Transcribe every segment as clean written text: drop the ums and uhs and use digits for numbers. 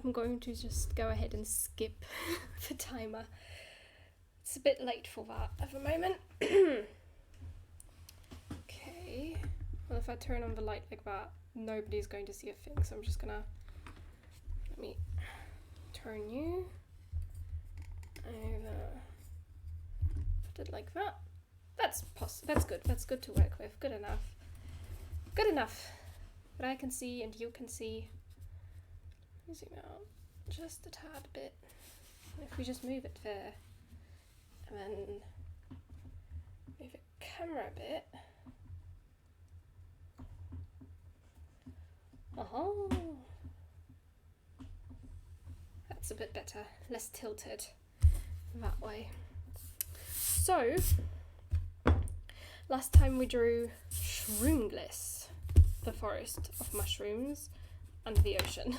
I'm going to just go ahead and skip the timer. It's a bit late for that at the moment. Okay. Well, if I turn on the light like that, nobody's going to see a thing, so I'm just gonna... Let me turn you over. Put it like that. That's good. That's good to work with. Good enough. Good enough. But I can see and you can see. Zoom out just a tad bit. If we just move it there, and then move the camera a bit. Oh, that's a bit better. Less tilted that way. So, last time we drew Shroomgliss, the forest of mushrooms and the ocean.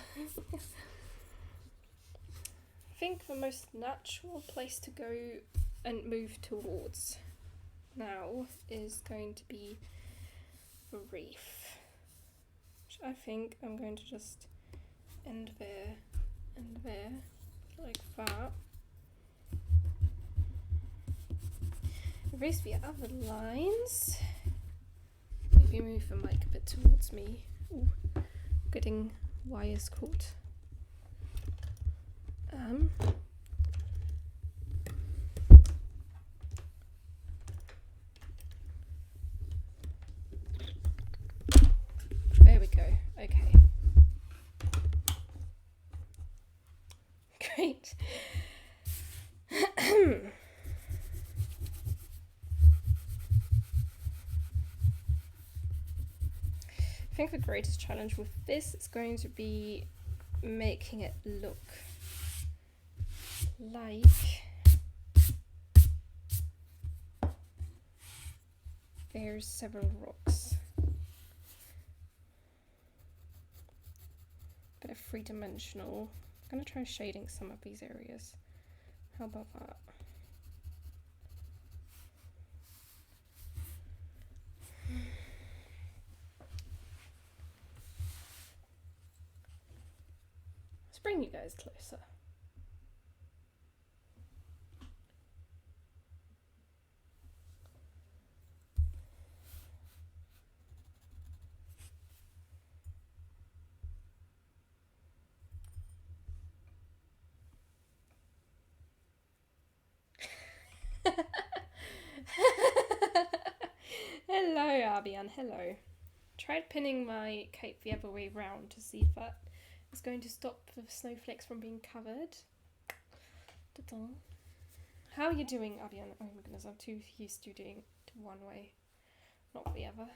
I think the most natural place to go and move towards now is going to be the reef, which I think I'm going to just end there and there, like that. Erase the other lines. Maybe move the mic a bit towards me. Ooh, getting wires caught. There we go. Okay. Great. I think the greatest challenge with this is going to be making it look like there's several rocks, but a three-dimensional. I'm going to try shading some of these areas. How about that? Let's bring you guys closer. Hello, Arbian, hello. Tried pinning my cape the other way round to see if that is going to stop the snowflakes from being covered. Ta-da. How are you doing, Arbian? Oh my goodness, I'm too used to doing it one way, not the other.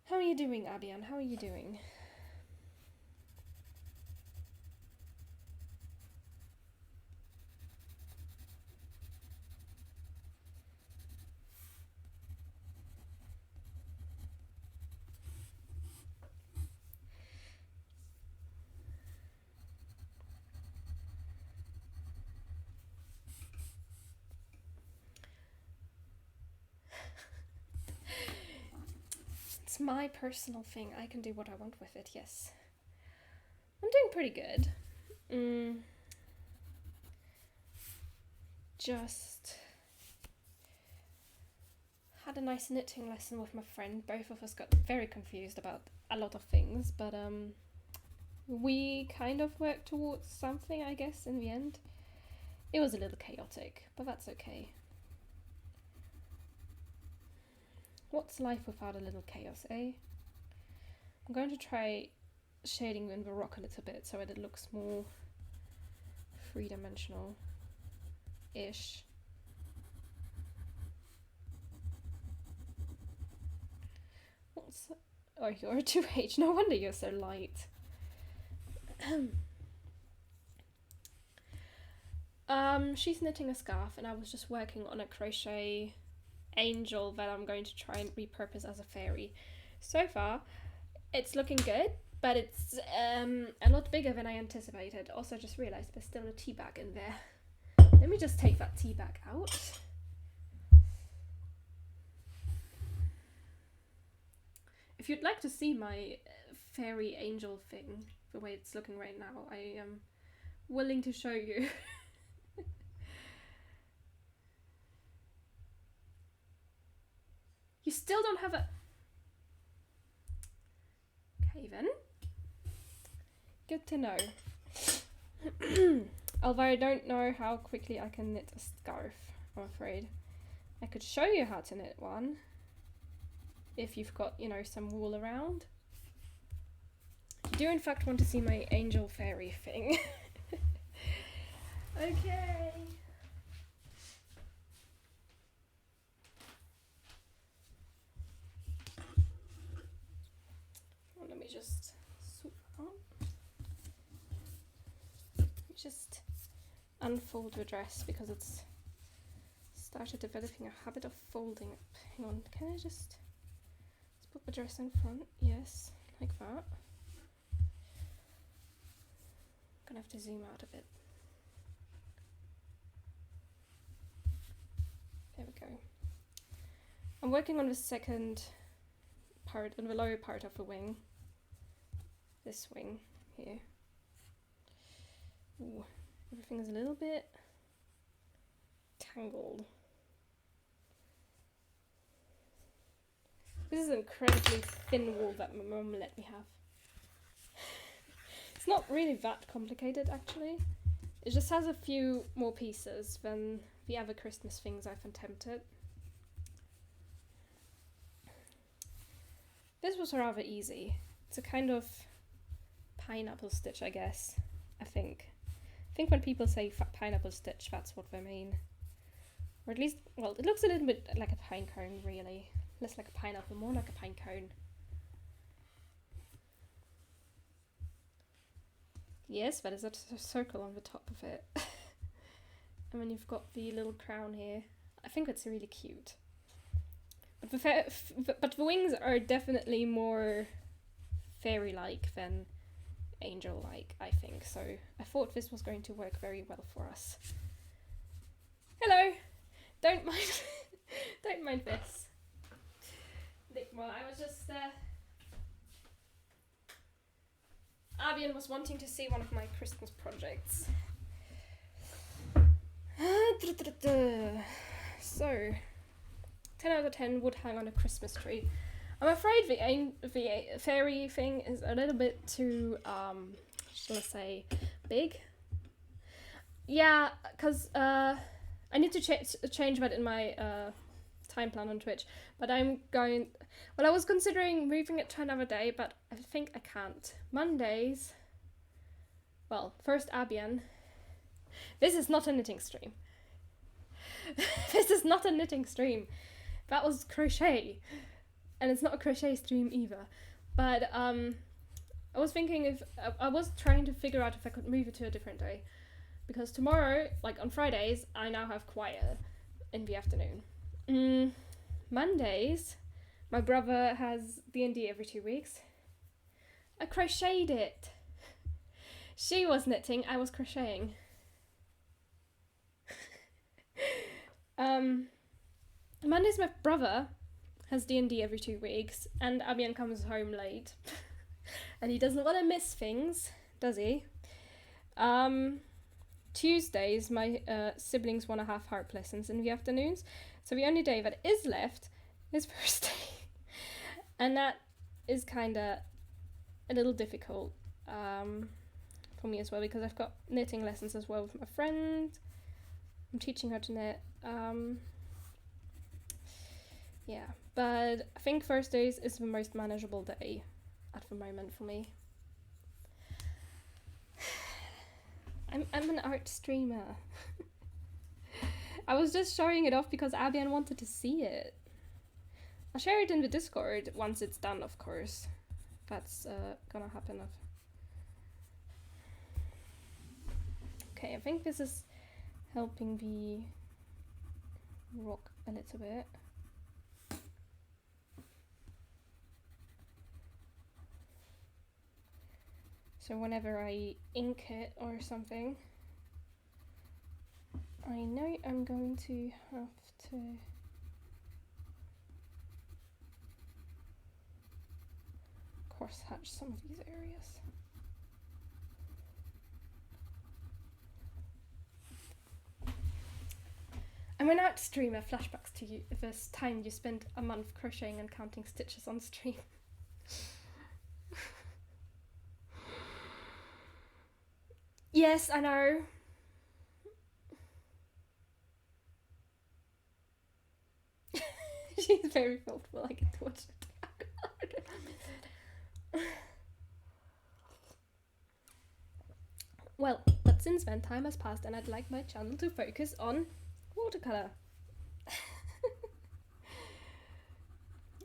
How are you doing, Arbian? How are you doing? It's my personal thing. I can do what I want with it, yes. I'm doing pretty good. Just had a nice knitting lesson with my friend. Both of us got very confused about a lot of things, but we kind of worked towards something, I guess, in the end. It was a little chaotic, but that's okay. What's life without a little chaos, eh? I'm going to try shading in the rock a little bit so that it looks more three-dimensional-ish. What's... Oh, you're a 2H. No wonder you're so light. She's knitting a scarf and I was just working on a crochet angel that I'm going to try and repurpose as a fairy. So far, it's looking good, but it's a lot bigger than I anticipated. Also, just realised there's still a tea bag in there. Let me just take that tea bag out. If you'd like to see my fairy angel thing, the way it's looking right now. I am willing to show you. You still don't have a... Okay then. Good to know. Although I don't know how quickly I can knit a scarf, I'm afraid. I could show you how to knit one. If you've got, you know, some wool around. You do in fact want to see my angel fairy thing. Okay. Well, let me just swoop on. Let me just unfold the dress because it's started developing a habit of folding up. Hang on, can I just let's put the dress in front? Yes, like that. Gonna have to zoom out a bit. There we go. I'm working on the second part, on the lower part of the wing. This wing here. Ooh, everything is a little bit tangled. This is incredibly thin wool that my mum let me have. It's not really that complicated actually. It just has a few more pieces than the other Christmas things I've attempted. This was rather easy. It's a kind of pineapple stitch, I guess. I think when people say pineapple stitch, that's what they mean. Or at least, well, it looks a little bit like a pine cone, really. Less like a pineapple, more like a pine cone. Yes, that is a circle on the top of it. And then you've got the little crown here. I think it's really cute. But the wings are definitely more fairy-like than angel-like, I think. So I thought this was going to work very well for us. Hello! Don't mind, don't mind this. Well, I was just, Abian was wanting to see one of my Christmas projects. So, 10 out of 10 would hang on a Christmas tree. I'm afraid the fairy thing is a little bit too, shall I say, big. Yeah, because I need to change that in my time plan on Twitch. But I'm going... Well, I was considering moving it to another day, but I think I can't. Mondays... Well, first Abian. This is not a knitting stream. This is not a knitting stream. That was crochet. And it's not a crochet stream either. But I was thinking if... I was trying to figure out if I could move it to a different day. Because tomorrow, like on Fridays, I now have choir in the afternoon. Mondays, my brother has D&D every 2 weeks. I crocheted it. She was knitting, I was crocheting. Mondays, my brother has D&D every 2 weeks, and Abian comes home late. And he doesn't want to miss things, does he? Tuesdays, my siblings want to have harp lessons in the afternoons, so the only day that is left is Thursday. And that is kind of a little difficult for me as well, because I've got knitting lessons as well with my friend. I'm teaching her to knit. Yeah, but I think Thursdays is the most manageable day at the moment for me. I'm an art streamer. I was just showing it off because Abian wanted to see it. I'll share it in the Discord once it's done, of course. That's gonna happen. Okay, I think this is helping the rock a little bit. So whenever I ink it or something, I know I'm going to have to cross hatch some of these areas. we're now to stream a flashbacks to you this time you spent a month crocheting and counting stitches on stream. Yes, I know. She's very thoughtful. I get to watch it. Well, but since then time has passed and I'd like my channel to focus on watercolor.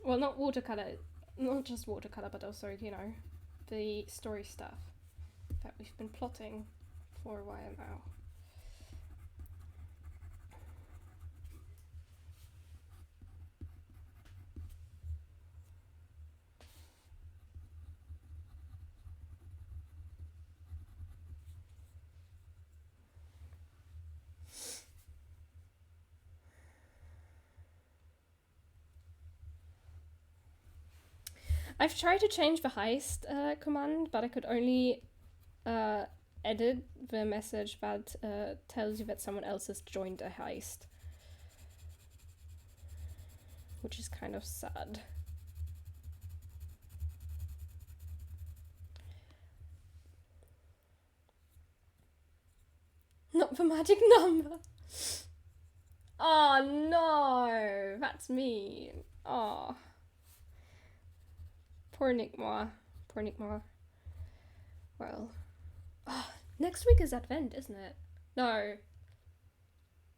Well, not watercolor, not just watercolor, but also, you know, the story stuff that we've been plotting for a while now. I've tried to change the heist command, but I could only edit the message that tells you that someone else has joined a heist, which is kind of sad. Not the magic number. Oh no, that's mean. Oh. Poor Nickmore. Poor Nickmore. Well. Oh, next week is Advent, isn't it? No.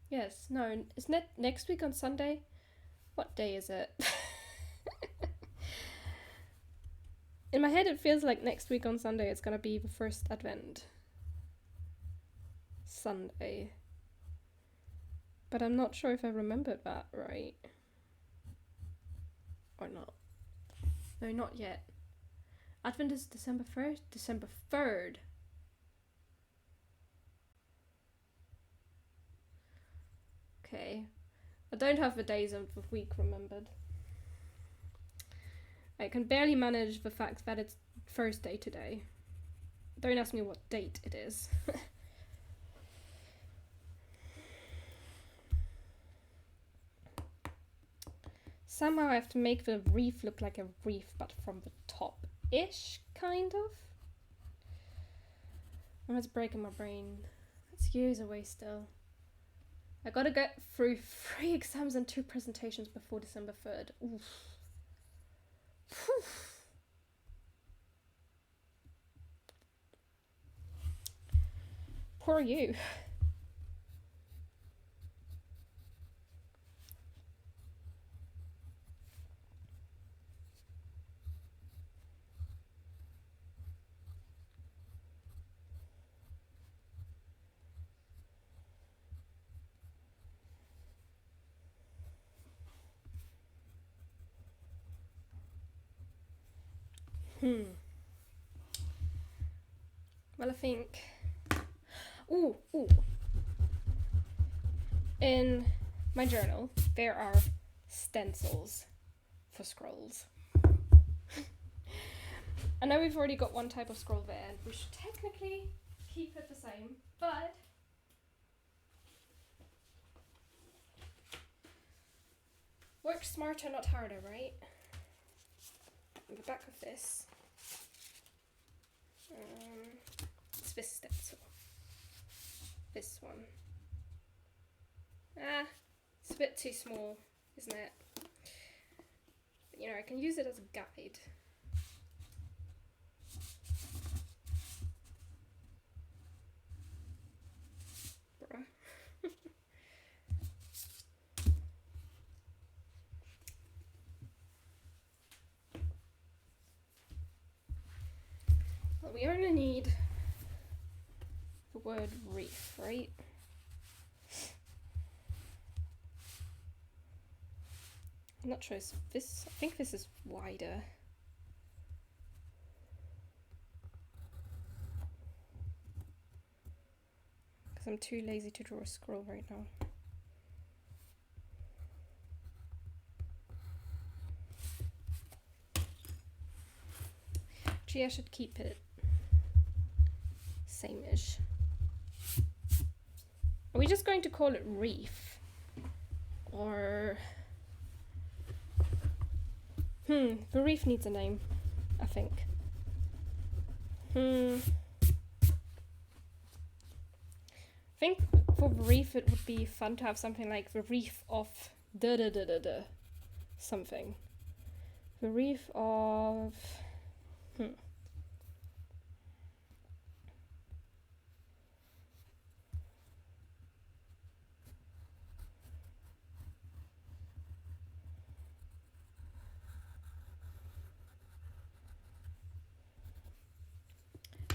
Yes, no. Isn't it next week on Sunday? What day is it? In my head, it feels like next week on Sunday it's gonna be the first Advent Sunday. But I'm not sure if I remembered that right. Or not. No, not yet. Advent is December 1st? December 3rd. Okay. I don't have the days of the week remembered. I can barely manage the fact that it's Thursday today. Don't ask me what date it is. Somehow I have to make the reef look like a reef, but from the top-ish, kind of. Oh, it's breaking my brain. It's years away still. I gotta get through 3 exams and 2 presentations before December 3rd. Oof. Whew. Poor you. Well, I think... Ooh. In my journal, there are stencils for scrolls. I know we've already got one type of scroll there, and we should technically keep it the same, but... Work smarter, not harder, right? On the back of this, it's this stencil. This one. It's a bit too small, isn't it? But, you know, I can use it as a guide. Bruh. Well, we only need the word reef, right? I'm not sure, is this, I think this is wider. Because I'm too lazy to draw a scroll right now. Actually, I should keep it same-ish. Are we just going to call it reef? Or... the reef needs a name, I think. I think for the reef it would be fun to have something like the reef of something. The reef of...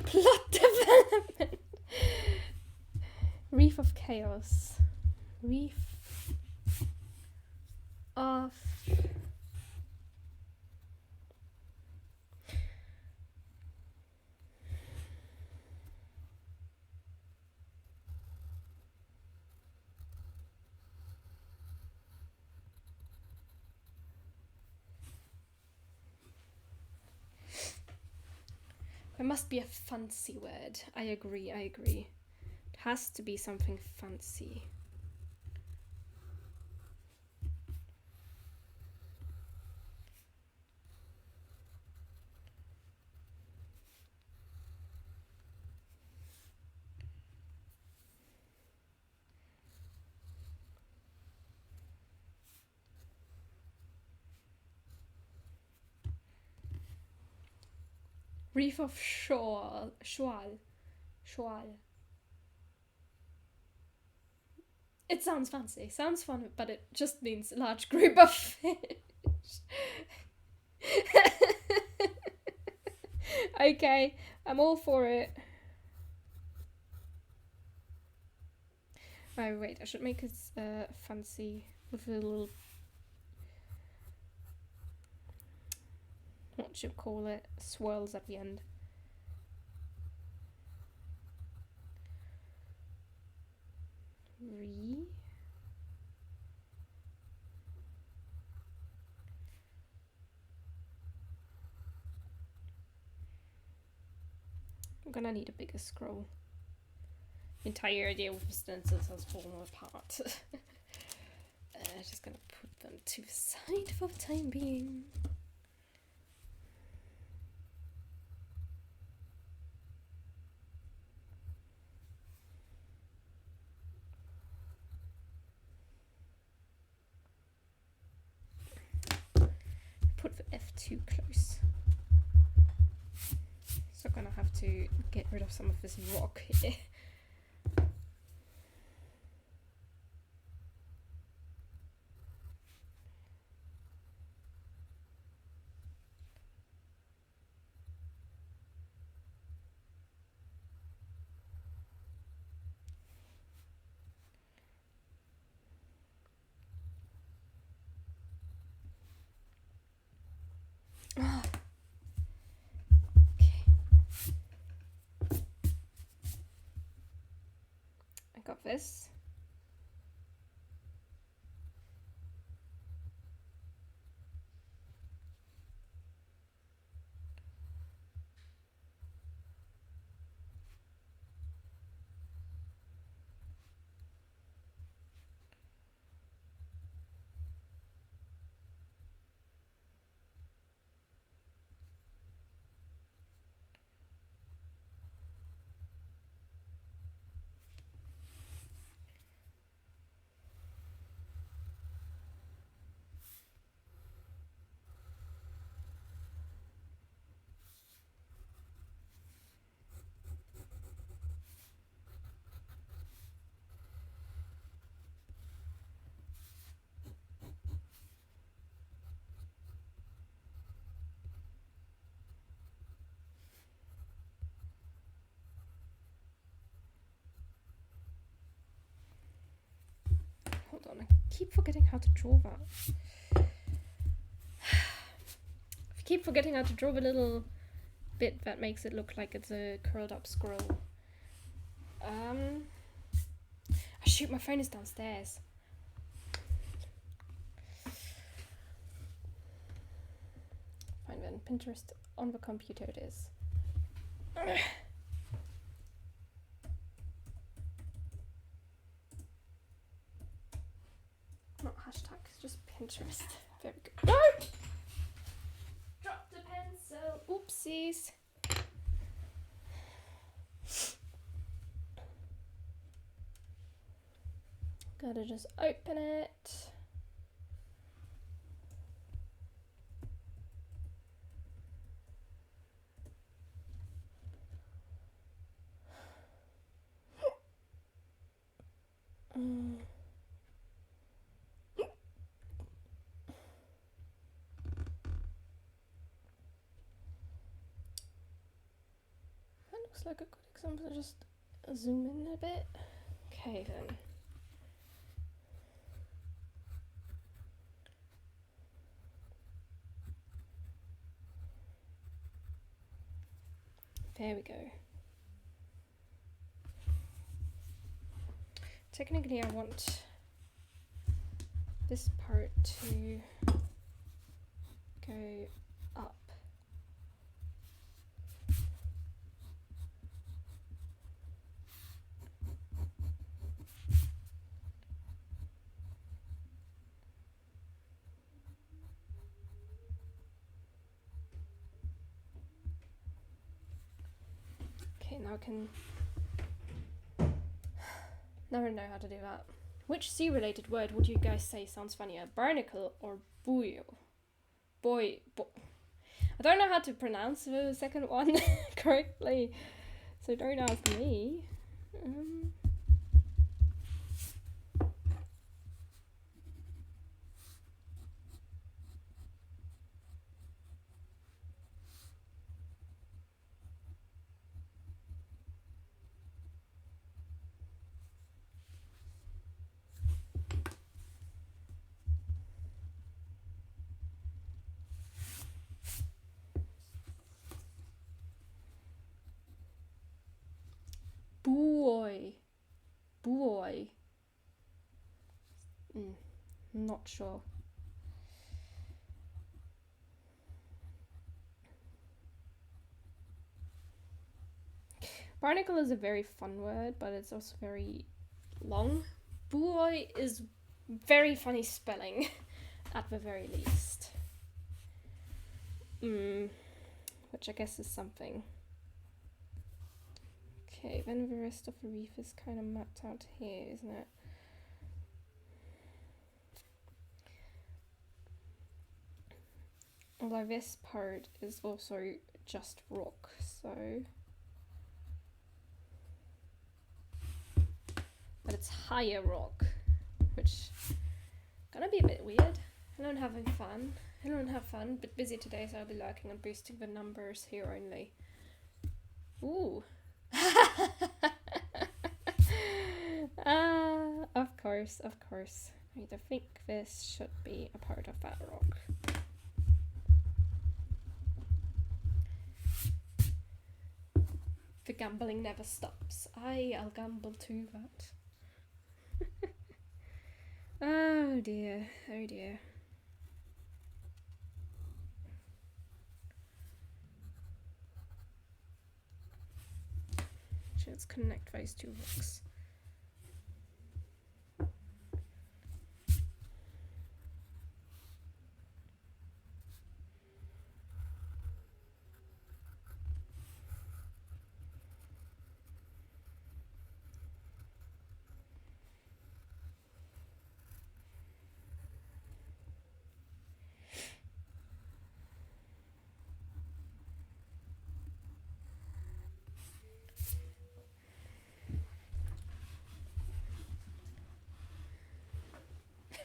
Plot development! Reef of chaos. Reef of... There must be a fancy word. I agree. It has to be something fancy. Reef of Shoal. It sounds fancy, sounds fun, but it just means a large group of fish. Okay, I'm all for it. Oh, wait, I should make it fancy with a little... what should I call it? Swirls at the end. I'm gonna need a bigger scroll. The entire idea with the stencils has fallen apart. Just gonna put them to the side for the time being. Put the F too close. So I'm gonna have to get rid of some of this rock here. Got this. Hold on, I keep forgetting how to draw that. I keep forgetting how to draw the little bit that makes it look like it's a curled up scroll. Oh shoot, my phone is downstairs. Fine then, Pinterest on the computer it is. Not hashtag, just Pinterest. Very good. No! Dropped the pencil. Oopsies. Gotta just open it. That looks like a good example. Just zoom in a bit. Okay then. There we go. Technically I want this part to go up. Okay, now I know how to do that. Which sea-related word would you guys say sounds funnier? Barnacle or buoy? I don't know how to pronounce the second one correctly, so don't ask me. Buoy. Not sure. Barnacle is a very fun word, but it's also very long. Buoy is very funny spelling, at the very least. Which I guess is something. Okay, then the rest of the reef is kind of mapped out here, isn't it? Although this part is also just rock, so... But it's higher rock, which is gonna be a bit weird. I'm having fun. I don't have fun, but busy today, so I'll be lurking and boosting the numbers here only. Ooh. Of course. I think this should be a part of that rock. The gambling never stops. I'll gamble too, that. Oh dear. Let's connect those two rocks.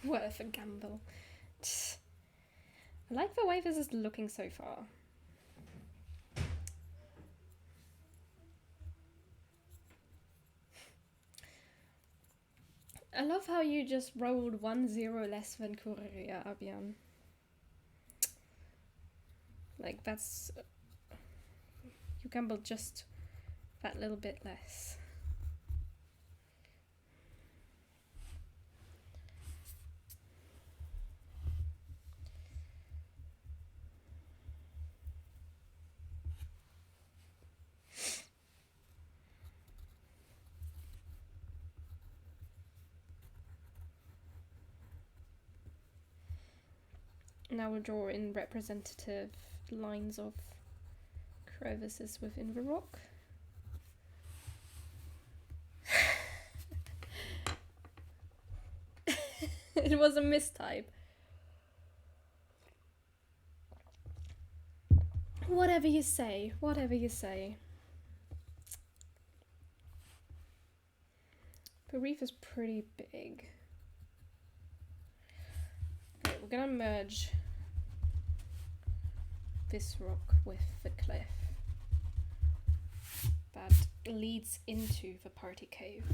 Worth a gamble. I like the way this is looking so far. I love how you just rolled 1-0 less than Korea, Abian. Like, that's... You gambled just that little bit less. Now we'll draw in representative lines of crevices within the rock. It was a mistype. Whatever you say, whatever you say. The reef is pretty big. Okay, we're gonna merge this rock with the cliff that leads into the party cave.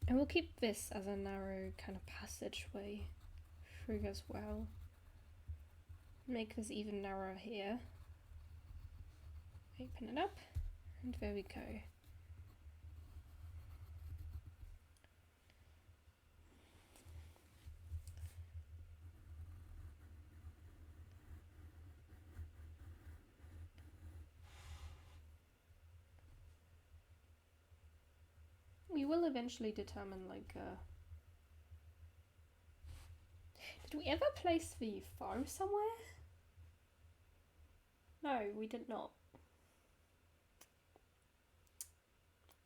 And we'll keep this as a narrow kind of passageway through as well. Make this even narrower here. Open it up, and there we go. We will eventually determine like did we ever place the farm somewhere? No, we did not.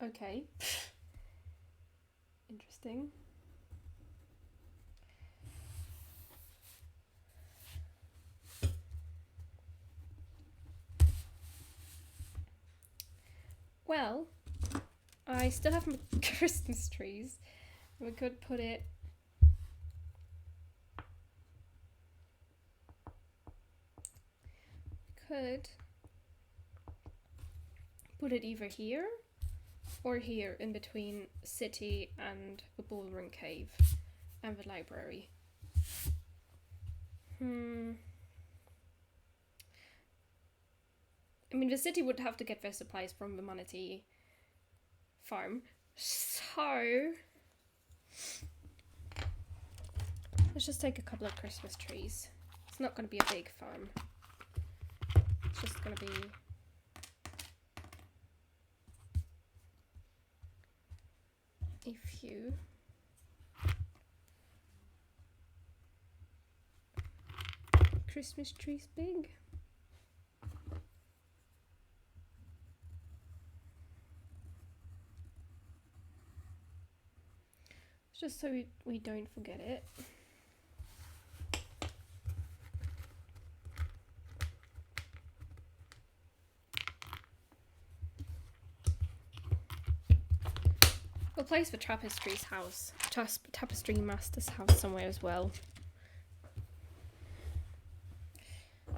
Okay. Interesting. Well, I still have my Christmas trees. We could put it either here or here in between city and the ballroom cave and the library. I mean, the city would have to get their supplies from the manatee farm, so let's just take a couple of Christmas trees. It's not going to be a big farm. It's just going to be a few. Christmas trees big. Just so we don't forget it. We'll place the tapestry's house, tapestry master's house somewhere as well.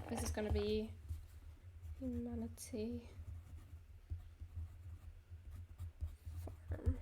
This is going to be Manatee Farm.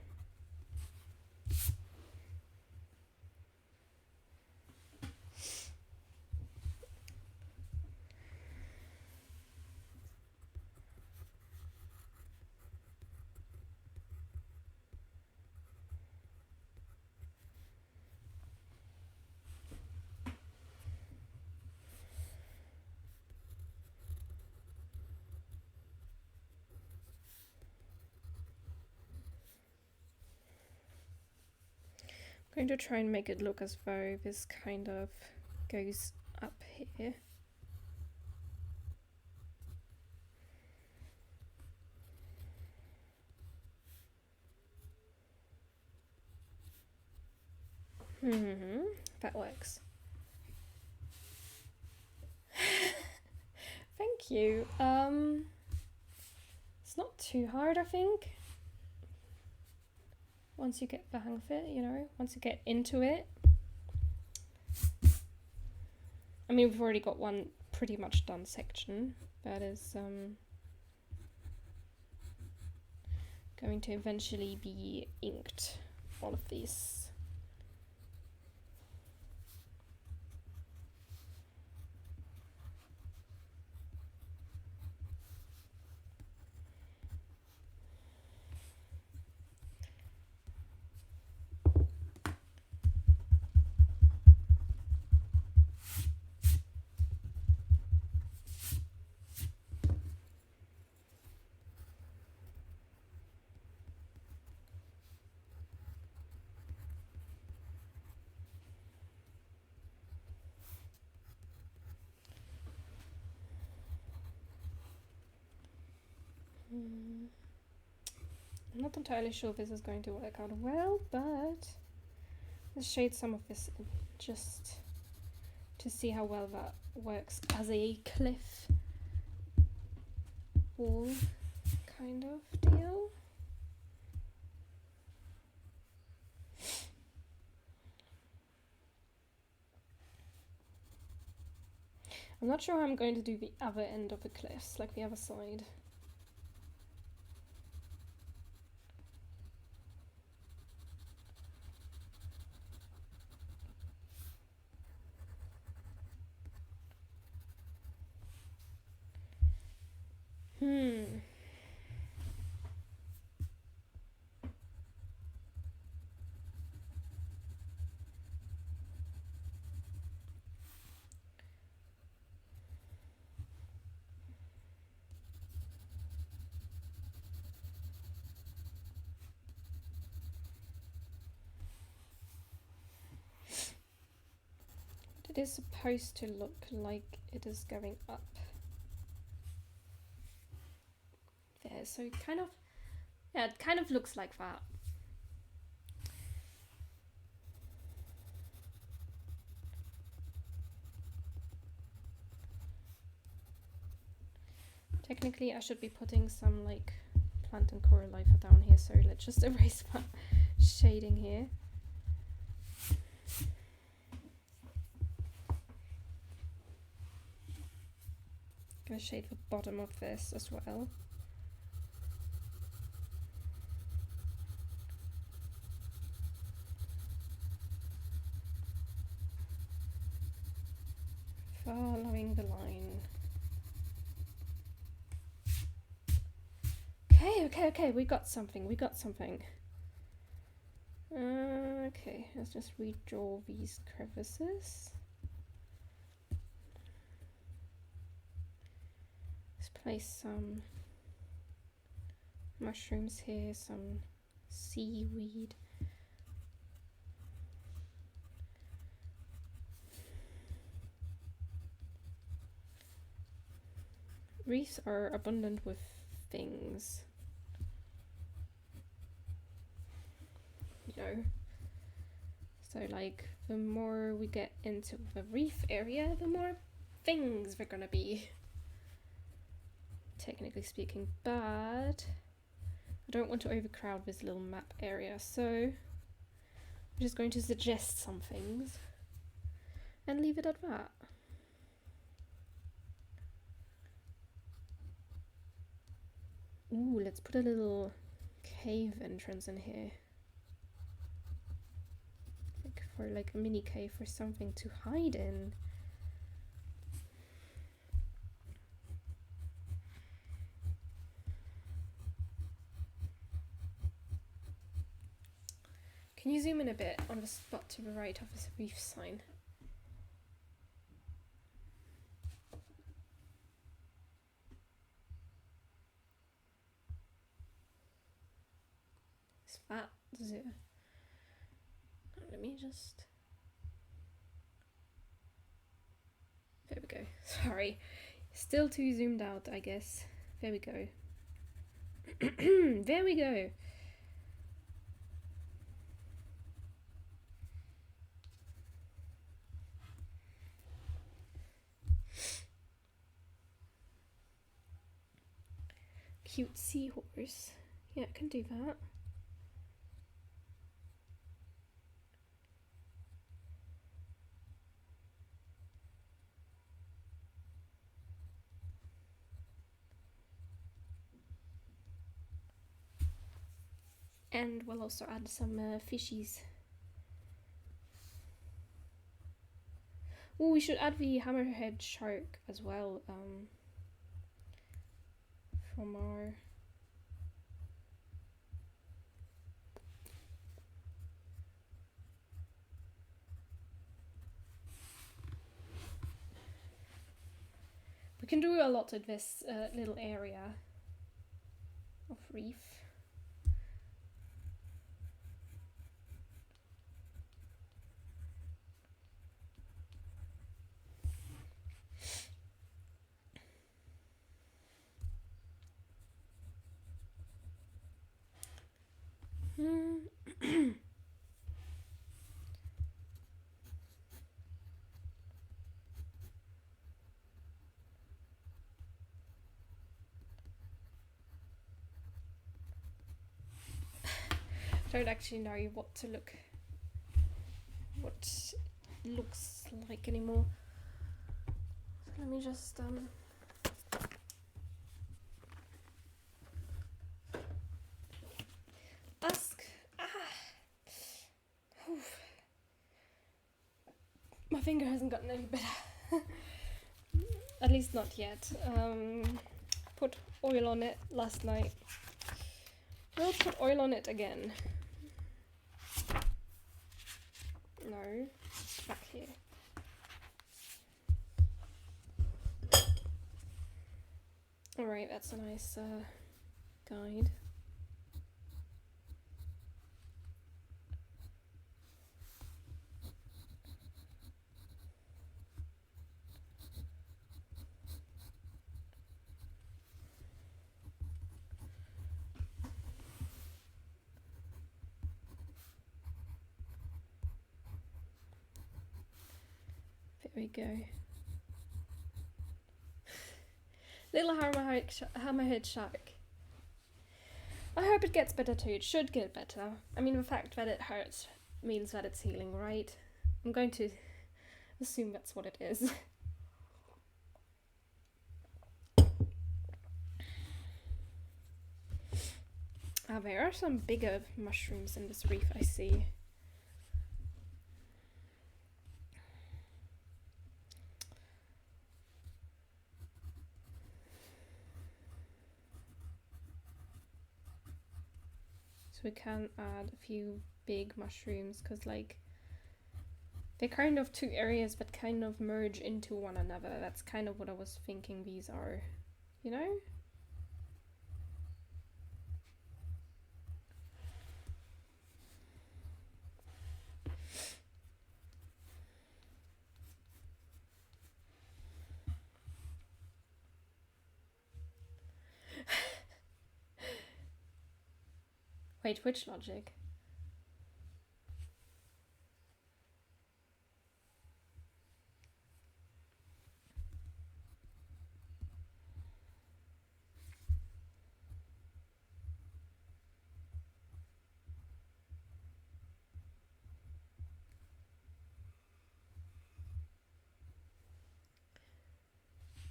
I'm going to try and make it look as though this kind of goes up here. That works. Thank you. It's not too hard, I think. Once you get the hang of it, you know, once you get into it. I mean, we've already got one pretty much done section that is going to eventually be inked, all of these. I'm not entirely sure if this is going to work out well, but let's shade some of this in just to see how well that works as a cliff wall kind of deal. I'm not sure how I'm going to do the other end of the cliffs, like the other side. It is supposed to look like it is going up there, so it kind of, yeah, it kind of looks like that. Technically, I should be putting some like plant and coral life down here, so let's just erase that shading here. Gonna shade the bottom of this as well. Following the line. Okay, we got something. Okay, let's just redraw these crevices. Let's place some mushrooms here, some seaweed. Reefs are abundant with things. You know, so like the more we get into the reef area, the more things we're gonna be, technically speaking, but I don't want to overcrowd this little map area, so I'm just going to suggest some things and leave it at that. Ooh, let's put a little cave entrance in here. Like for like a mini cave or something to hide in. Can you zoom in a bit on the spot to the right of this reef sign? Is that it? Let me just. There we go. Sorry. Still too zoomed out, I guess. There we go. There we go. Cute seahorse. Yeah, I can do that. And we'll also add some fishies. Oh, we should add the hammerhead shark as well. From our we can do a lot in this little area of reef. I don't actually know what looks like anymore. So let me just ask. My finger hasn't gotten any better. At least not yet. Put oil on it last night. We'll put oil on it again. No, back here. Alright, that's a nice guide. There we go. Little hammerhead shark. I hope it gets better too. It should get better. I mean, the fact that it hurts means that it's healing, right? I'm going to assume that's what it is. There are some bigger mushrooms in this reef, I see. So we can add a few big mushrooms, because like they're kind of two areas that kind of merge into one another. That's kind of what I was thinking these are, you know? Wait, which logic?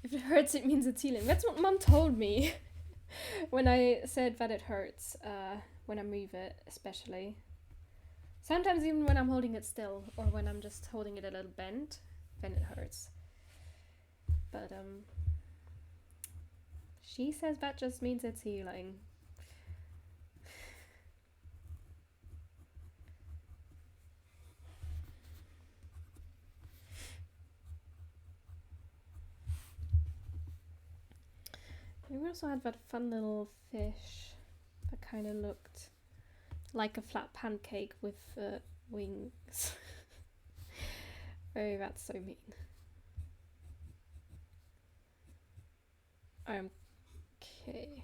If it hurts, it means it's healing. That's what Mum told me when I said that it hurts when I move it, especially. Sometimes even when I'm holding it still, or when I'm just holding it a little bent, then it hurts. But she says that just means it's healing. We also had that fun little fish that kind of looked like a flat pancake with wings. Oh, that's so mean. Okay.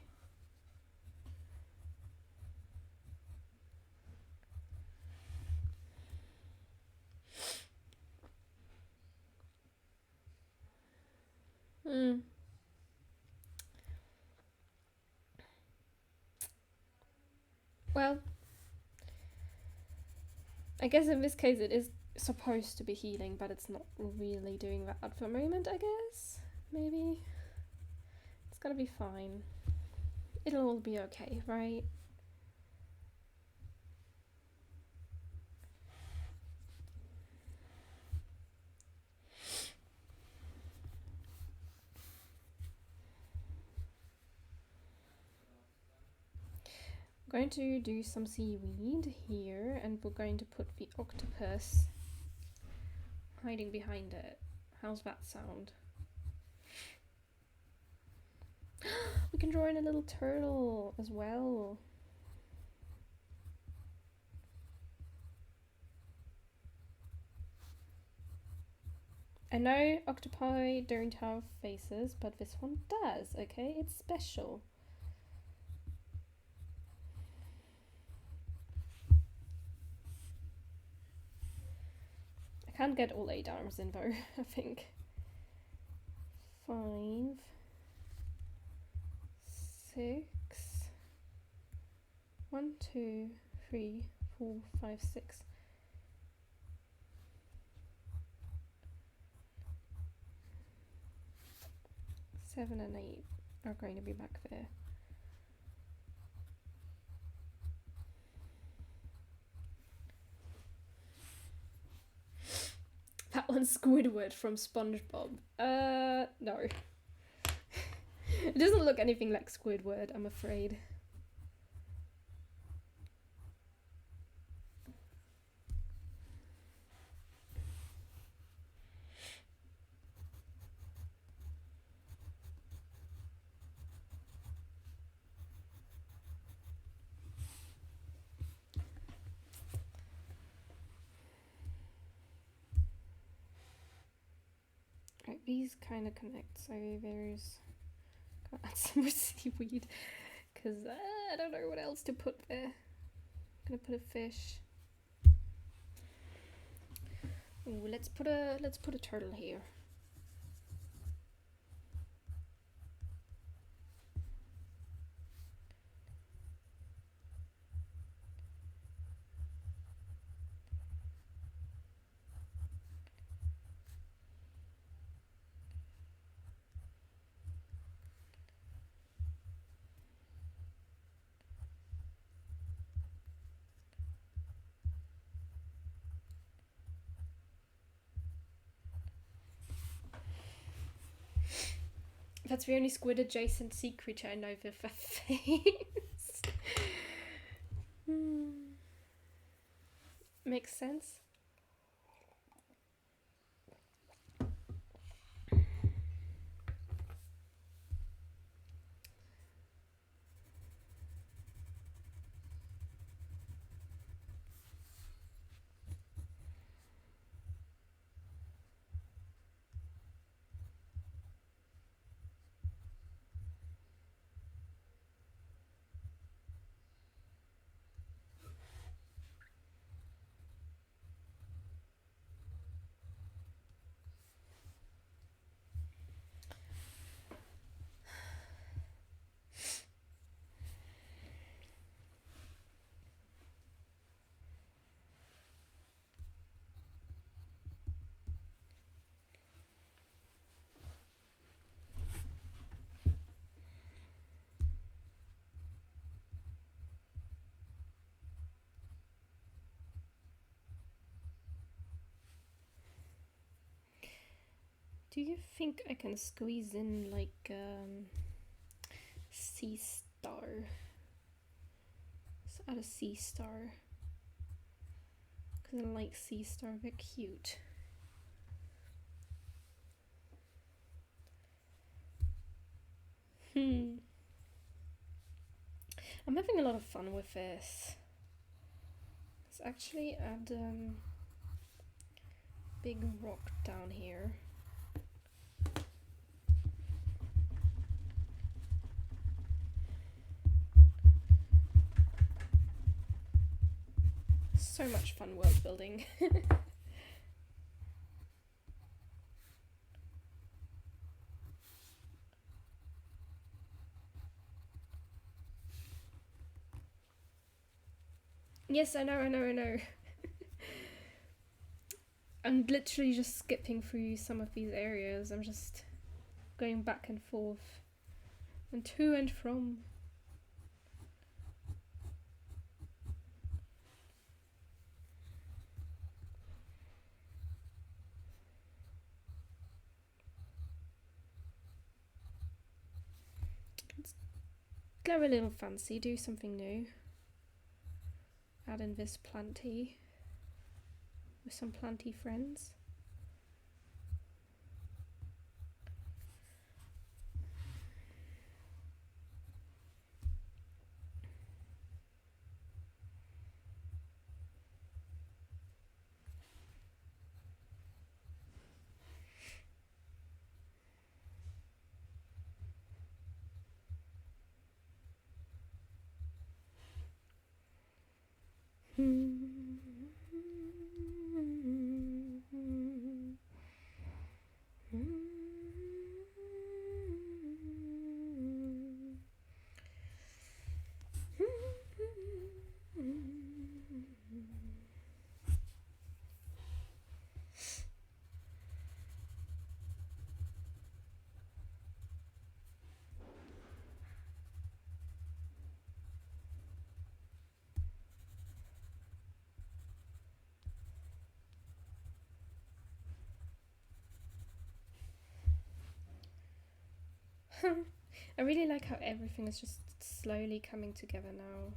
Well, I guess in this case it is supposed to be healing, but it's not really doing that at the moment, I guess. Maybe. It's gonna be fine. It'll all be okay, right? I'm going to do some seaweed here, and we're going to put the octopus hiding behind it. How's that sound? We can draw in a little turtle as well. I know octopi don't have faces, but this one does, okay? It's special. I can't get all 8 arms in though, I think. 5, 6, 1, 2, 3, 4, 5, 6. Seven and 8 are going to be back there. That one's Squidward from SpongeBob. No. It doesn't look anything like Squidward, I'm afraid. Right, these kind of connect, so there's... Gotta add some more seaweed, because I don't know what else to put there. I'm gonna put a fish. Ooh, let's put a turtle here. That's the only squid adjacent sea creature I know with a face. Makes sense. Do you think I can squeeze in like sea star? Let's add a sea star. Because I like sea star, they're cute. I'm having a lot of fun with this. Let's actually add big rock down here. So much fun world building. Yes, I know. I'm literally just skipping through some of these areas. I'm just going back and forth and to and from. Let's go a little fancy, do something new. Add in this planty with some planty friends. I really like how everything is just slowly coming together now.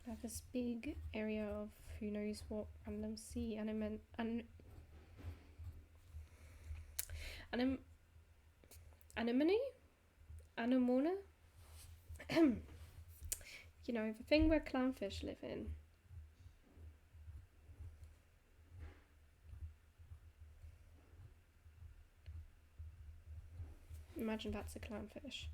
I have this big area of who knows what random sea anemone. Anemona? You know, the thing where clownfish live in. Imagine that's a clownfish.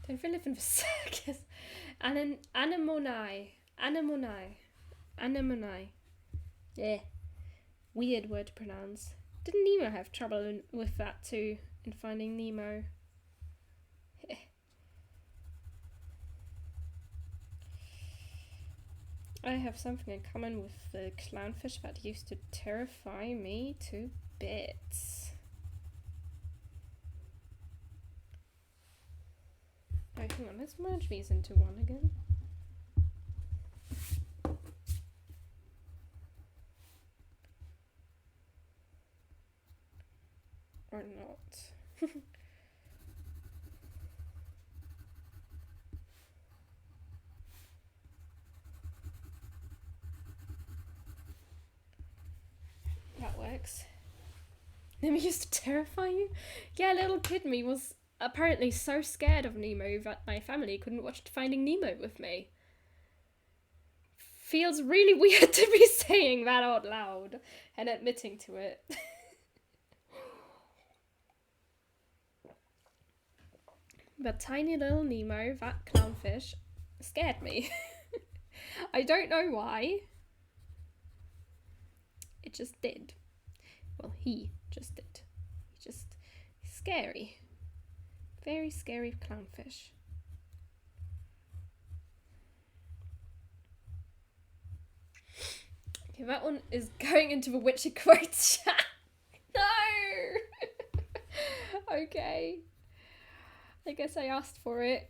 Don't they live in the circus? Anemone. Yeah. Weird word to pronounce. Didn't Nemo have trouble with that too, in Finding Nemo? I have something in common with the clownfish that used to terrify me to bits. Oh, hang on, let's merge these into one again. Or not. That works. Nemo used to terrify you? Yeah, little kid me was apparently so scared of Nemo that my family couldn't watch Finding Nemo with me. Feels really weird to be saying that out loud and admitting to it. But tiny little Nemo, that clownfish, scared me. I don't know why. It just did. Well, he just did. He's scary. Very scary clownfish. Okay, that one is going into the witchy quotes chat. No! Okay. I guess I asked for it.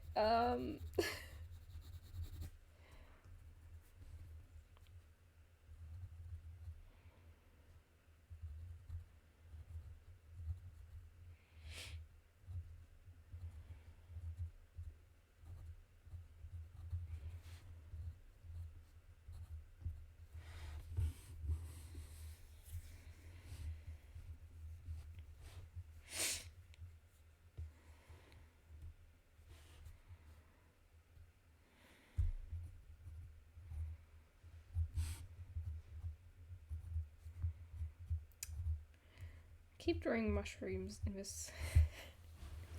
Keep drawing mushrooms in this.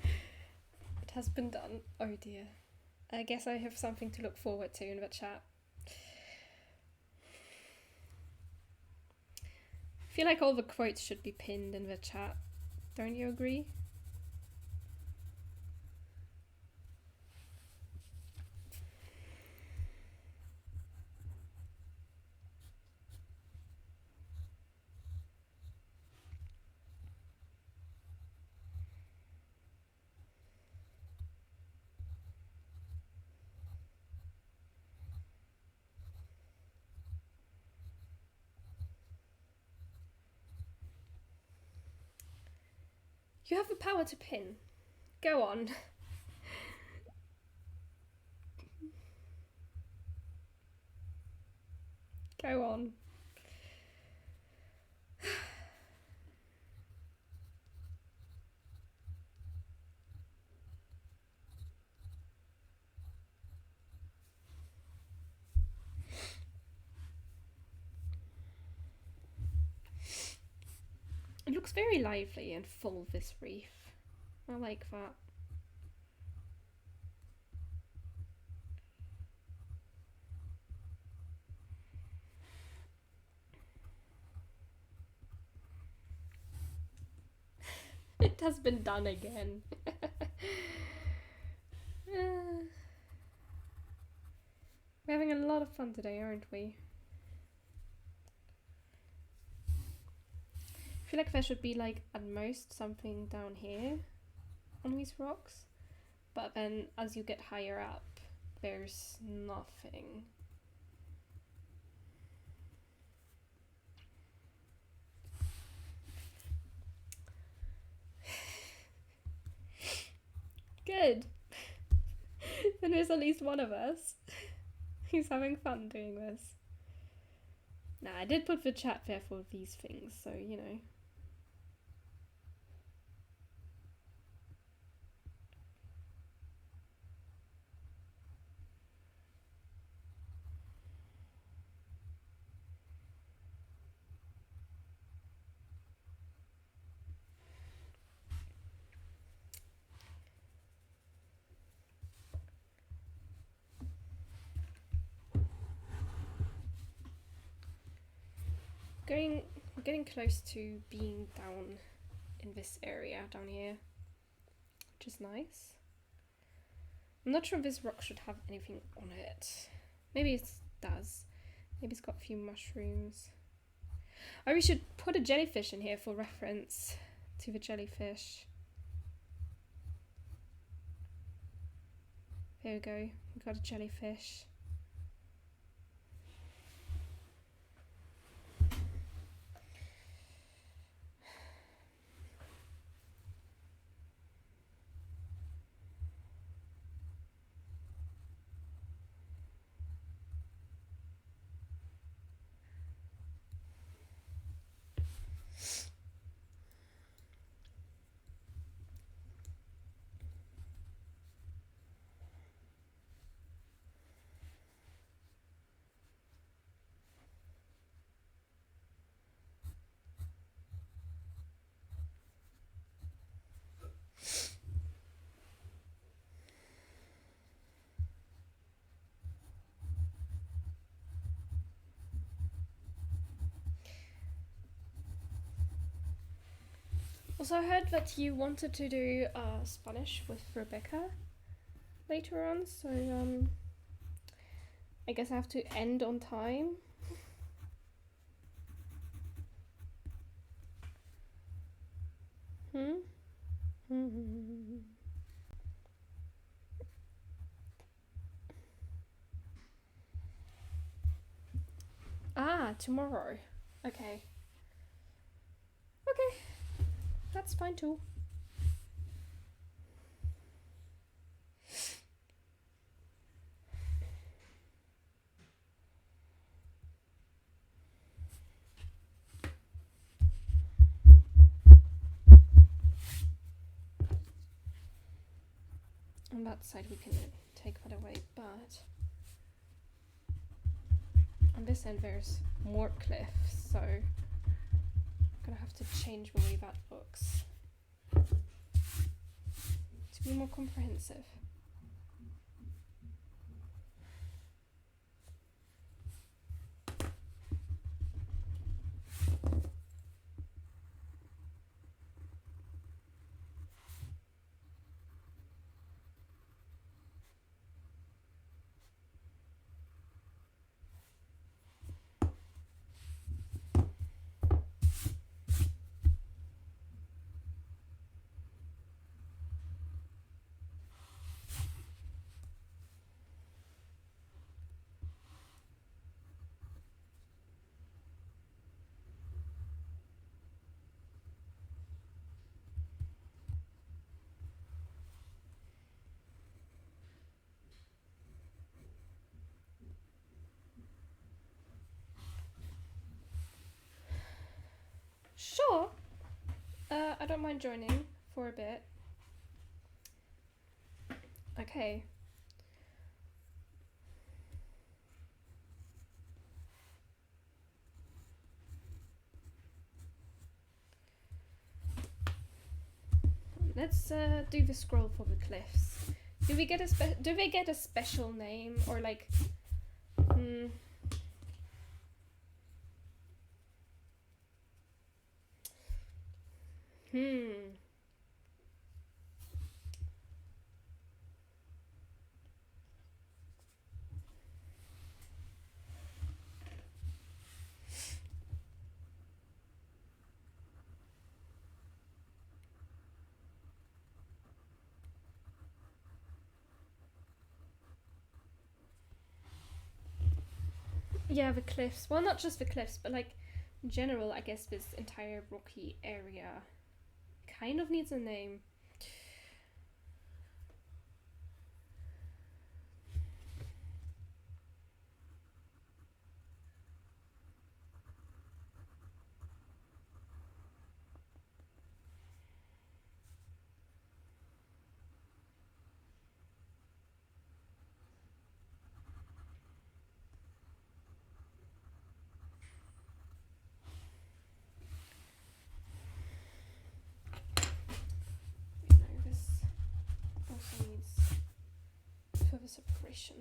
It has been done. Oh dear. I guess I have something to look forward to in the chat. I feel like all the quotes should be pinned in the chat. Don't you agree? You have the power to pin. Go on. Go on. It looks very lively and full, this reef. I like that. It has been done again. We're having a lot of fun today, aren't we? feel like there should be like at most something down here on these rocks, but then as you get higher up there's nothing. Good. Then there's at least one of us who's having fun doing this. Nah, I did put the chat there for these things, so you know. We're getting close to being down in this area down here, which is nice. I'm not sure if this rock should have anything on it. Maybe it does. Maybe it's got a few mushrooms. Oh, we should put a jellyfish in here for reference to the jellyfish. There we go. We got a jellyfish. Also, I heard that you wanted to do Spanish with Rebecca later on, so I guess I have to end on time. Ah, tomorrow. Okay. Okay. That's fine too. On that side we can take that away, but on this end there's more cliffs, so I'm gonna have to change the way that looks to be more comprehensive. Sure. I don't mind joining for a bit. Okay. Let's do the scroll for the cliffs. Do we get do they get a special name or like? Yeah, the cliffs. Well, not just the cliffs, but like in general, I guess this entire rocky area kind of needs a name. No, this also needs further separation.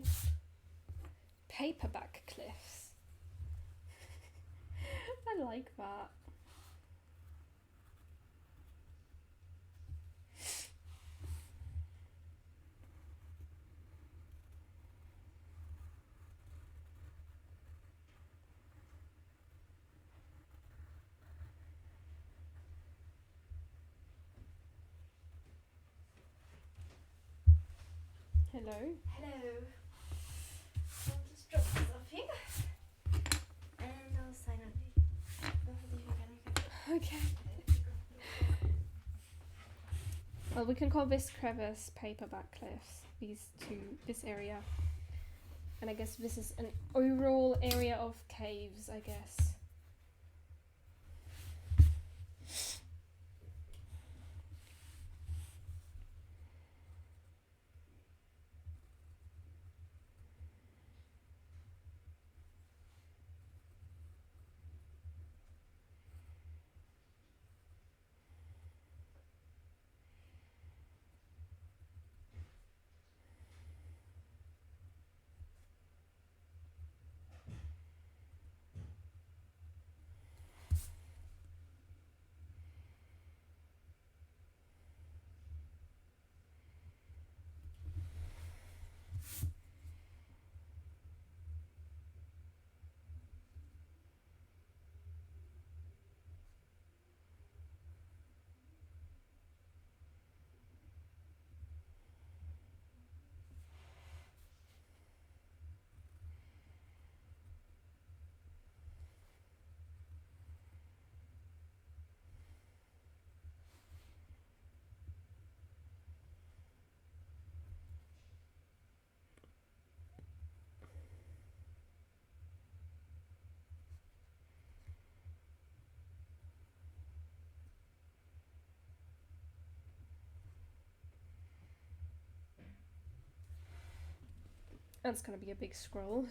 Paperback cliffs. I like that. Hello. Hello. I'll just drop this off here. And I'll sign up. Okay. Well, we can call this crevice paperback cliffs. This area. And I guess this is an overall area of caves, I guess. That's gonna be a big scroll.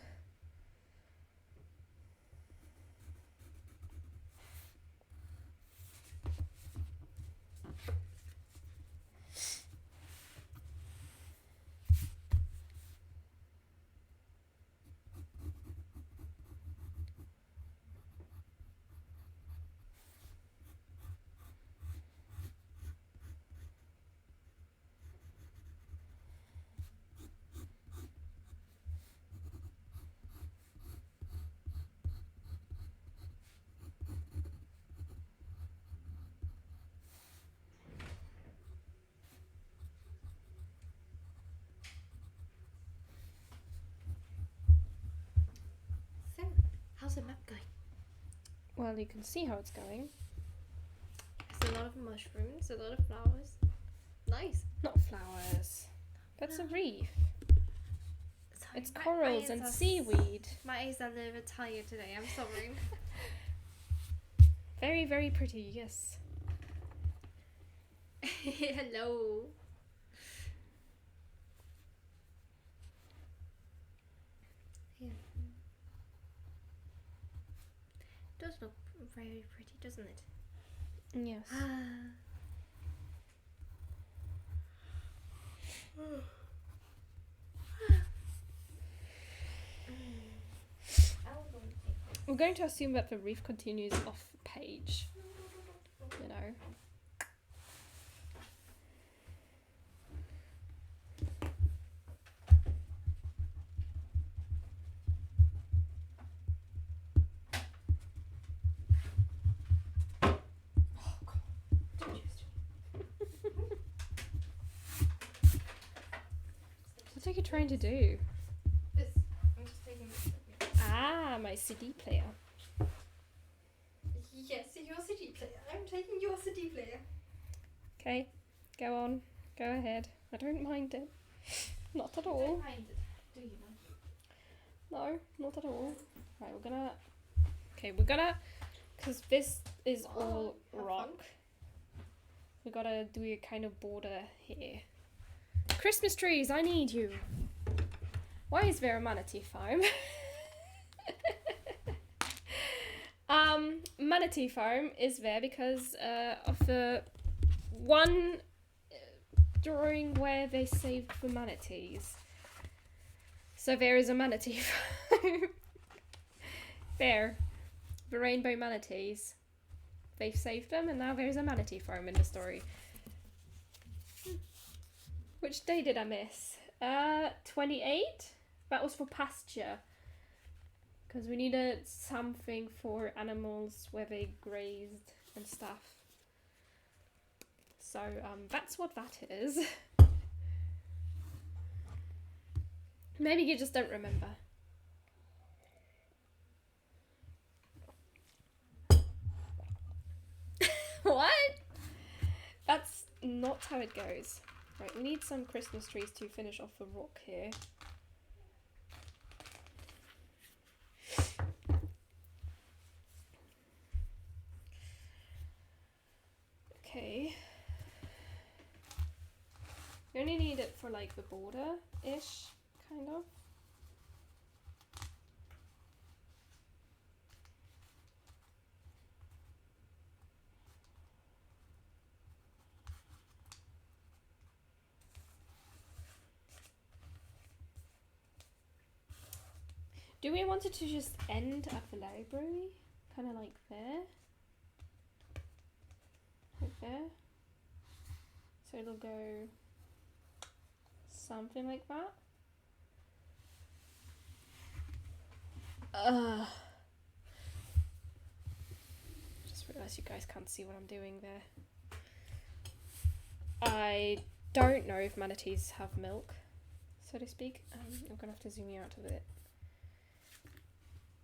So, how's the map going? Well, you can see how it's going. There's a lot of mushrooms, a lot of flowers. Nice. Not flowers. That's a reef. Sorry, It's my corals eyes and are seaweed. My eyes are a little bit tired today, I'm sorry. Very, very pretty, yes. Hello. Yeah. Does look very pretty, doesn't it? Yes. We're going to assume that the reef continues off page. You know. What are you trying to do? This. I'm just taking this with me. Ah, my CD player. Yes, your CD player. I'm taking your CD player. Okay, go on. Go ahead. I don't mind it. Not at You all. don't mind it, do you? No, not at all. Right, we're gonna... Okay, we're gonna... Because this is all have rock. fun. We gotta do a kind of border here. Christmas trees, I need you. Why is there a manatee farm? Manatee farm is there because of the one drawing where they saved the manatees. So there is a manatee farm. There. The rainbow manatees. They've saved them and now there's a manatee farm in the story. Which day did I miss? 28? That was for pasture. Because we needed something for animals where they grazed and stuff. So, that's what that is. Maybe you just don't remember. What? That's not how it goes. Right, we need some Christmas trees to finish off the rock here. Okay. We only need it for like the border-ish, kind of. Do we want it to just end at the library? Kind of like there? Like there? So it'll go something like that? Just realised you guys can't see what I'm doing there. I don't know if manatees have milk, so to speak. I'm gonna have to zoom you out a bit.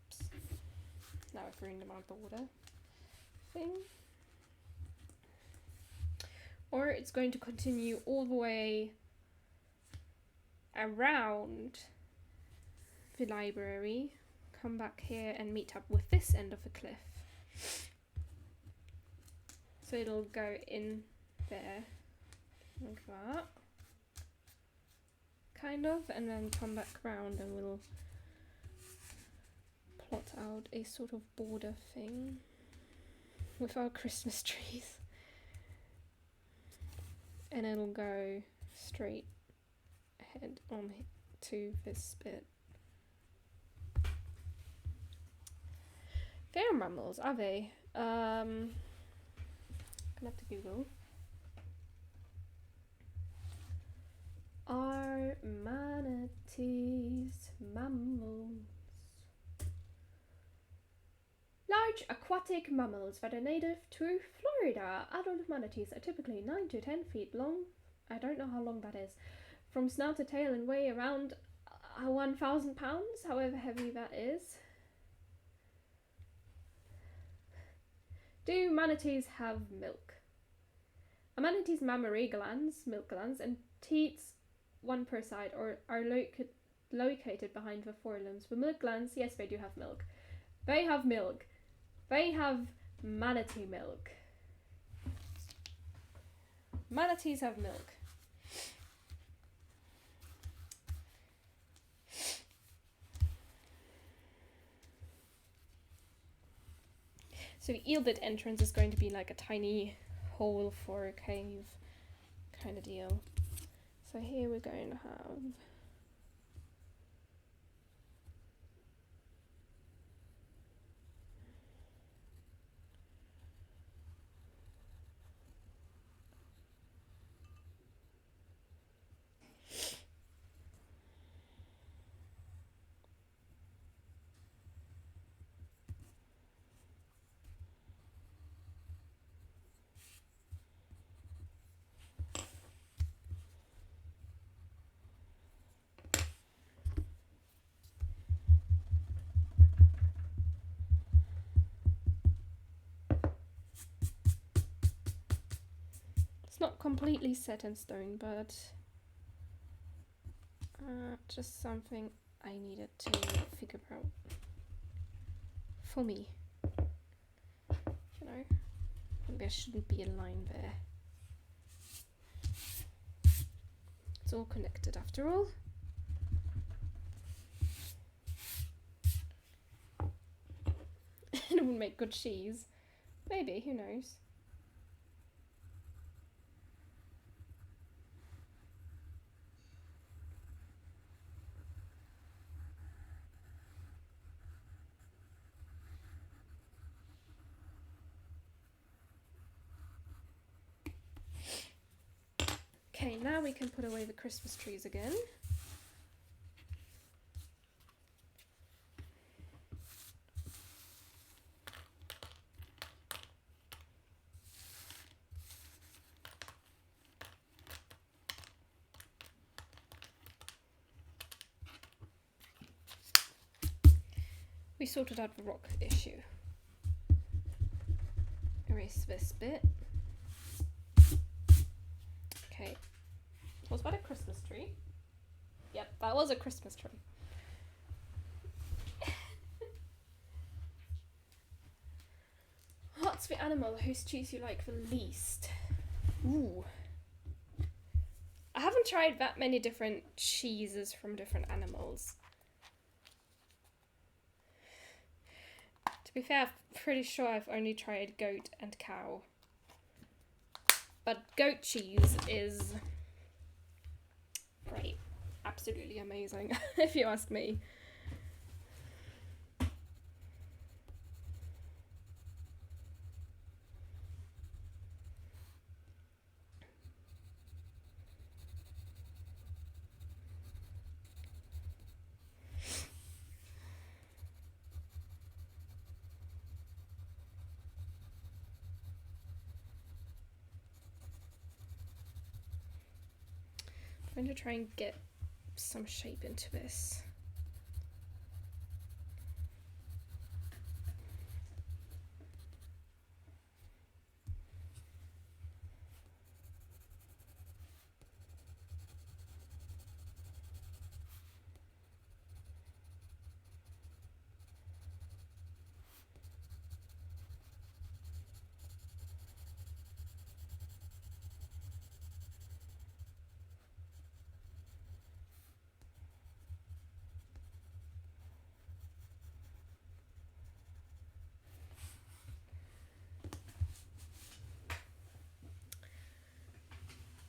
Oops. Now I've ruined my border thing. Or it's going to continue all the way around the library, come back here and meet up with this end of the cliff. So it'll go in there, like that, kind of, and then come back round and we'll plot out a sort of border thing with our Christmas trees. And it'll go straight ahead on to this bit. They are mammals, are they? Gonna have to Google. Are manatees mammals? Large aquatic mammals that are native to Florida. Adult manatees are typically 9 to 10 feet long. I don't know how long that is. From snout to tail and weigh around 1,000 pounds, however heavy that is. Do manatees have milk? A manatee's mammary glands, milk glands, and teats, one per side, are located behind the forelimbs. The milk glands, yes, they do have milk. They have milk. They have manatee milk. Manatees have milk. So the eelbit entrance is going to be like a tiny hole for a cave kind of deal. So here we're going to have not completely set in stone, but just something I needed to figure out for me. You know, maybe there shouldn't be a line there. It's all connected after all. It would make good cheese. Maybe, who knows? Okay, now we can put away the Christmas trees again. We sorted out the rock issue. Erase this bit. Okay. Was that a Christmas tree? Yep, that was a Christmas tree. What's the animal whose cheese you like the least? Ooh. I haven't tried that many different cheeses from different animals. To be fair, I'm pretty sure I've only tried goat and cow. But goat cheese is great. Absolutely amazing, if you ask me. I'm going to try and get some shape into this.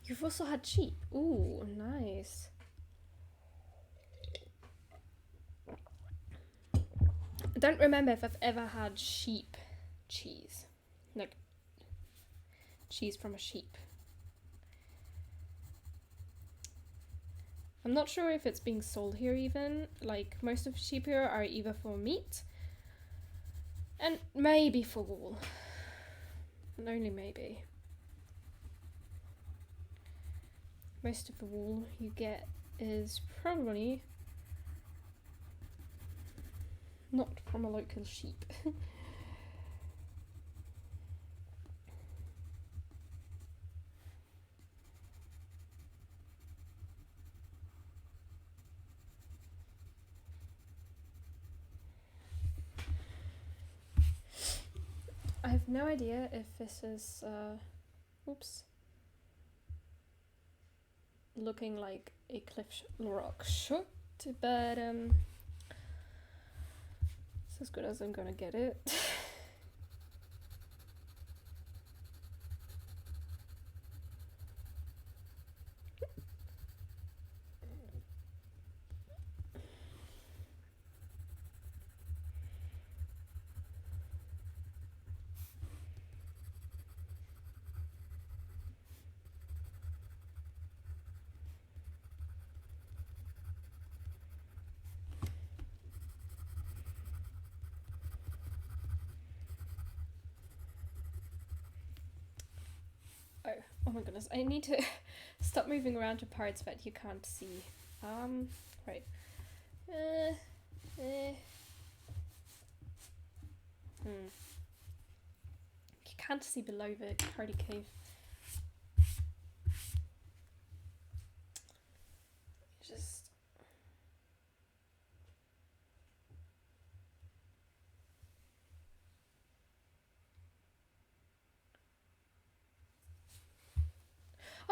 You've also had sheep. Ooh, nice. I don't remember if I've ever had sheep cheese. Like, cheese from a sheep. I'm not sure if it's being sold here even. Like, most of sheep here are either for meat and maybe for wool. And only maybe. Most of the wool you get is probably not from a local sheep. I have no idea if this is, oops, looking like a cliff rock shot, but it's as good as I'm gonna get it. Oh my goodness, I need to stop moving around to parts that you can't see. Right. You can't see below the party cave.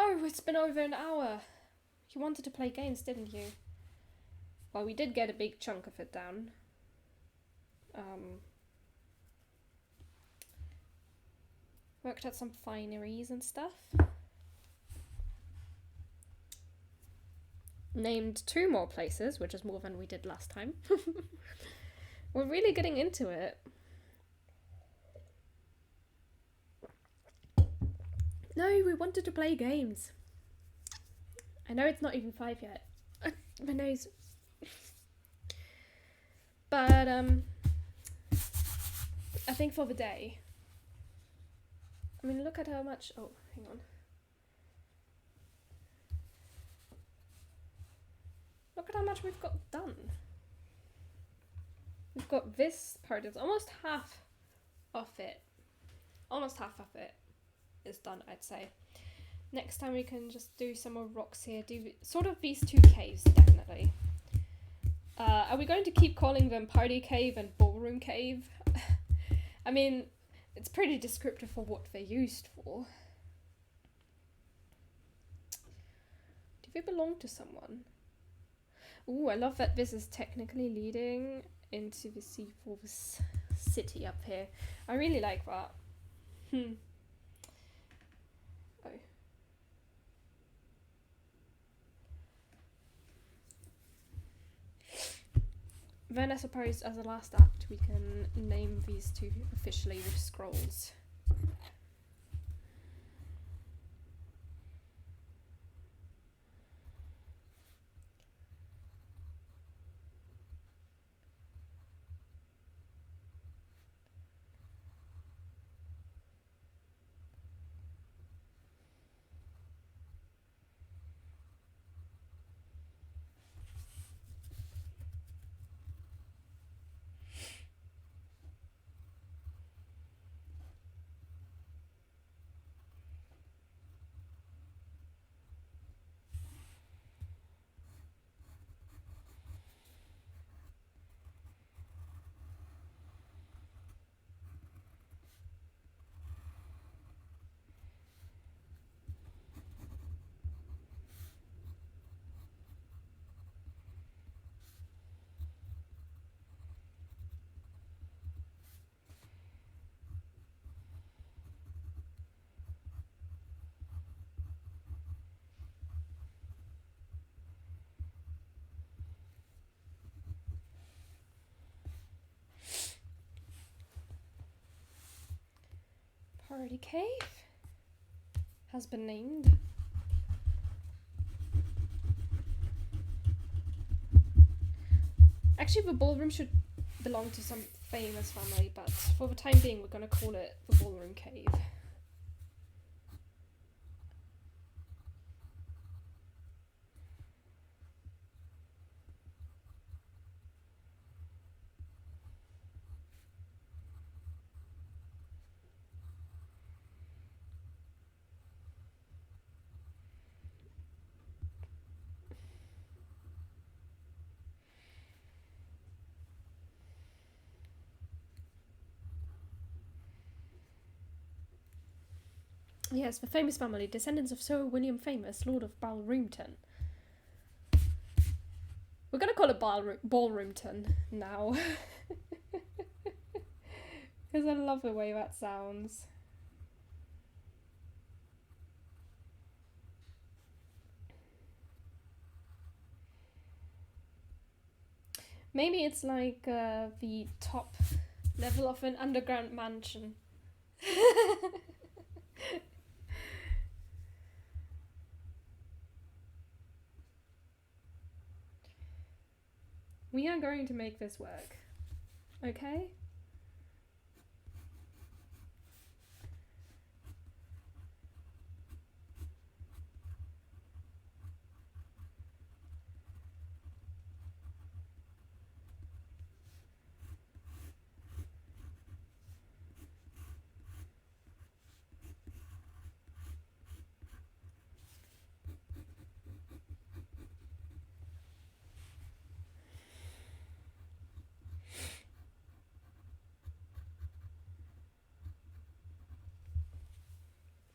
Oh, it's been over an hour. You wanted to play games, didn't you? Well, we did get a big chunk of it down. Worked out some fineries and stuff. Named 2 more places, which is more than we did last time. We're really getting into it. No, we wanted to play games. I know it's not even 5 yet. My nose. But, I think for the day. I mean, look at how much... Oh, hang on. Look at how much we've got done. We've got this part. It's almost half of it. Almost half of it is done, I'd say. Next time we can just do some more rocks here. Do sort of these 2 caves, definitely. Are we going to keep calling them Party Cave and Ballroom Cave? I mean, it's pretty descriptive for what they're used for. Do they belong to someone? Ooh, I love that this is technically leading into the Seaforth city up here. I really like that. Oh. Then I suppose as a last act we can name these 2 officially with scrolls. Party Cave has been named. Actually, the ballroom should belong to some famous family, but for the time being, we're going to call it the Ballroom Cave. Yes, the famous family, descendants of Sir William Famous, Lord of Balroomton. We're gonna call it Ballroomton now. Because I love the way that sounds. Maybe it's like the top level of an underground mansion. We are going to make this work, okay?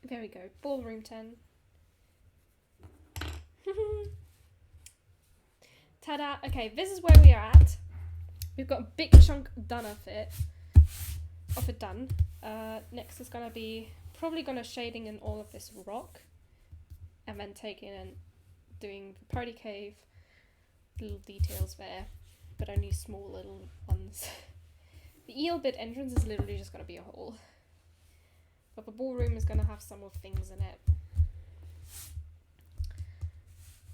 There we go, Ballroom 10. Ta-da! Okay, this is where we are at. We've got a big chunk done of it. Done. Next is gonna be probably gonna shading in all of this rock, and then taking and doing the party cave, little details there, but only small little ones. The eel bit entrance is literally just gonna be a hole, but the ballroom is gonna have some more things in it.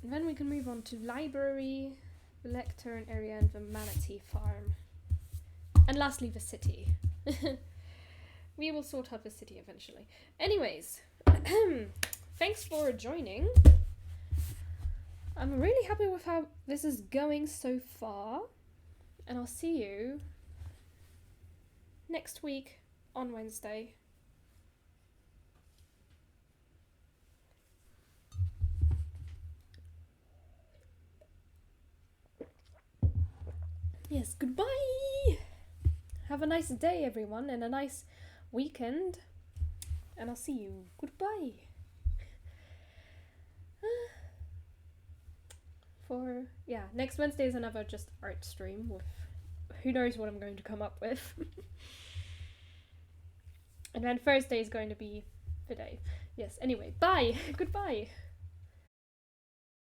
And then we can move on to library, the lectern area, and the manatee farm. And lastly, the city. We will sort out the city eventually. Anyways, thanks for joining. I'm really happy with how this is going so far. And I'll see you next week on Wednesday. Yes, goodbye! Have a nice day, everyone, and a nice weekend. And I'll see you. Goodbye. Next Wednesday is another just art stream with who knows what I'm going to come up with. And then Thursday is going to be the day. Yes, anyway, bye! Goodbye!